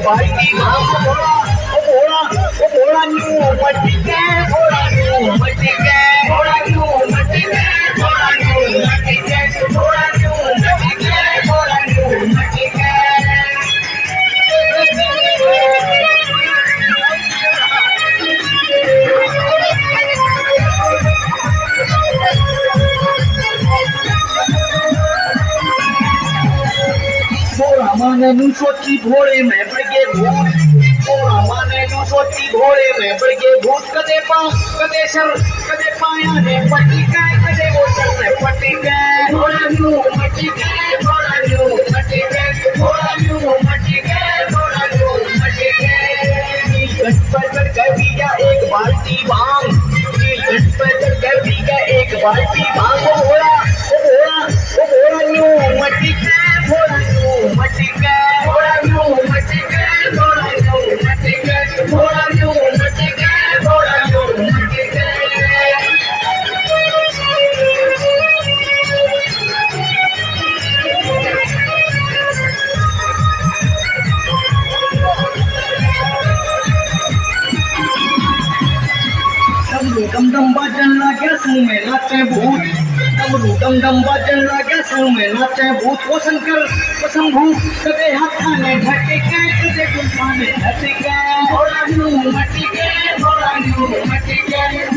भाई की मां को बोला ओ बोला न्यू मटी के बोला न्यू मटी के बोला न्यू मटी के बोला न्यू मटी के बोला न्यू मटी के बोला न्यू मटी के बोरा माने नु सोची भोले में बगे भूत बोरा माने नु सोची भोले में बगे भूत कदे सर कदे पाया ने पटी के कदे वो सर ने पटी के बोला न्यू मटी के बोला न्यू मटी के बोला न्यू मटी के बोला न्यू मटी के गट पर कर दिया एक बाल्टी भांग गट पर कर दिया एक बाल्टी भांग बोला न्यू मटी के बोला न्यू मटी के बोला न्यू मटी के बोला न्यू मटी के बोला न्यू मटी के बोला न्यू मटी के डम डम बाजन लगे संग में नाचे भूत डम डम बाजन लगे संग में नाचे भूत वो शंकर भूत कदे हाथा ने ढके के कदे गुल्फा ने ढके के बोला न्यू मटी के बोला न्यू मटी के